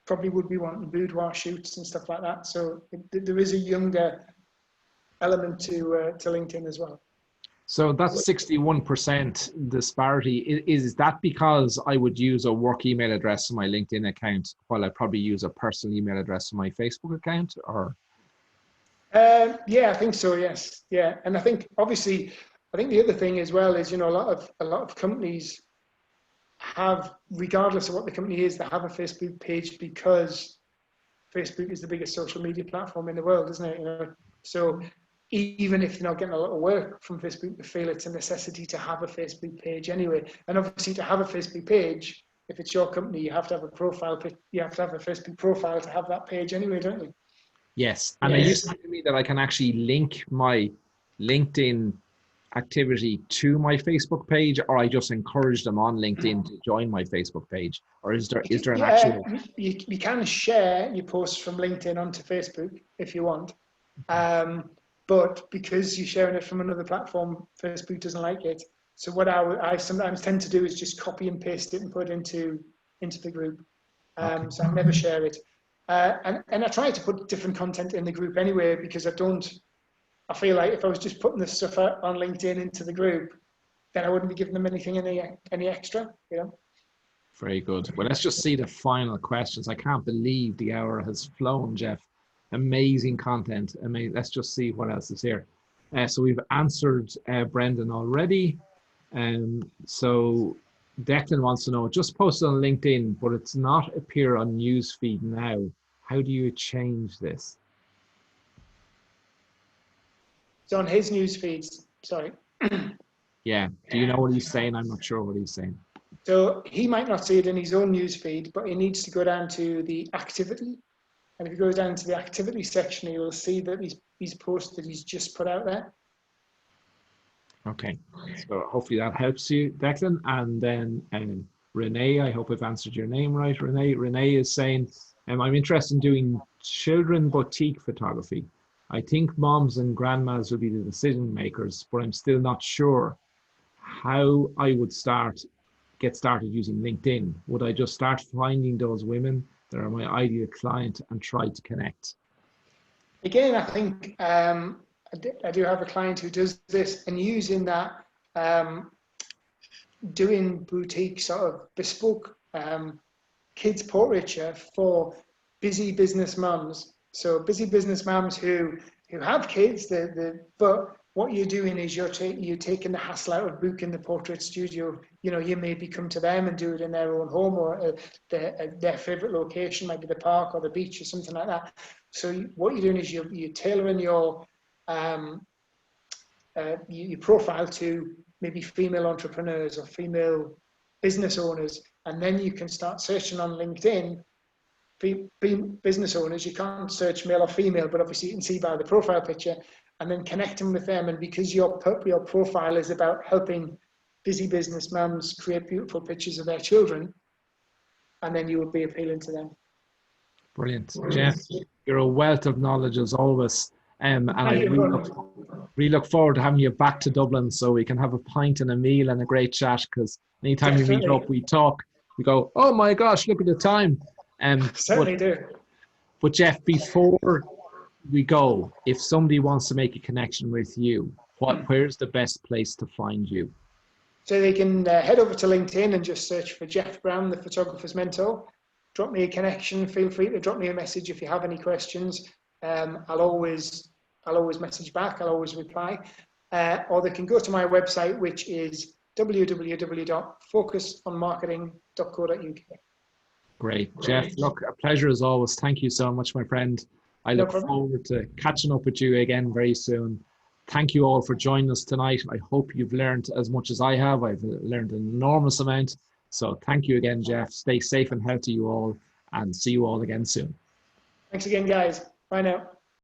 probably would be wanting boudoir shoots and stuff like that. So there is a younger element to LinkedIn as well. So that's 61% disparity. Is that because I would use a work email address on my LinkedIn account while I probably use a personal email address on my Facebook account, or? Yeah, I think so. Yes, yeah, and I think obviously, the other thing as well is a lot of companies have, regardless of what the company is, they have a Facebook page because Facebook is the biggest social media platform in the world, isn't it? So even if you're not getting a lot of work from Facebook, they feel it's a necessity to have a Facebook page anyway. And obviously, to have a Facebook page, if it's your company, you have to have a profile. You have to have a Facebook profile to have that page anyway, don't you? Yes. And are you saying to me that I can actually link my LinkedIn activity to my Facebook page, or I just encourage them on LinkedIn to join my Facebook page? Or is there an actual... You can share your posts from LinkedIn onto Facebook if you want. But because you're sharing it from another platform, Facebook doesn't like it. So what I sometimes tend to do is just copy and paste it and put it into the group. So I never share it. And I try to put different content in the group anyway, because I feel like if I was just putting this stuff out on LinkedIn into the group, then I wouldn't be giving them any extra, Very good. Well, let's just see the final questions. I can't believe the hour has flown, Jeff. Amazing content. Let's just see what else is here. So we've answered Brendan already. So Declan wants to know, just posted on LinkedIn, but it's not appear on newsfeed now. How do you change this? It's on his news feeds, sorry. Yeah. Do you know what he's saying? I'm not sure what he's saying. So he might not see it in his own news feed, but he needs to go down to the activity. And if he goes down to the activity section, he will see that he's posted, he's just put out there. Okay. So hopefully that helps you, Declan. And then Renee, I hope I've answered your name right. Renee is saying, I'm interested in doing children boutique photography. I think moms and grandmas will be the decision makers, but I'm still not sure how I would start get started using LinkedIn? Would I just start finding those women that are my ideal client and try to connect? Again, I think I do have a client who does this, and using that, doing boutique sort of bespoke kids portraiture for busy business mums. So busy business mums who have kids, but what you're doing is you're taking the hassle out of booking the portrait studio. You maybe come to them and do it in their own home, or their favorite location, might be the park or the beach or something like that. So what you're doing is you're tailoring your profile to maybe female entrepreneurs or female business owners, and then you can start searching on LinkedIn business owners. You can't search male or female, but obviously you can see by the profile picture, and then connecting with them. And because your profile is about helping busy business mums create beautiful pictures of their children, and then you will be appealing to them. Brilliant. Jeff, you're a wealth of knowledge as always. And I really look forward to having you back to Dublin so we can have a pint and a meal and a great chat, because anytime we meet up, we talk, we go, oh my gosh, look at the time. Certainly do. But Jeff, before we go, if somebody wants to make a connection with you, where's the best place to find you? So they can head over to LinkedIn and just search for Jeff Brown, the photographer's mentor. Drop me a connection. Feel free to drop me a message if you have any questions. I'll always message back. I'll always reply. Or they can go to my website, which is www.focusonmarketing.co.uk. Great. Jeff, look, a pleasure as always. Thank you so much, my friend. I look forward to catching up with you again very soon. Thank you all for joining us tonight. I hope you've learned as much as I have. I've learned an enormous amount. So thank you again, Jeff. Stay safe and healthy, you all, and see you all again soon. Thanks again, guys. Bye now.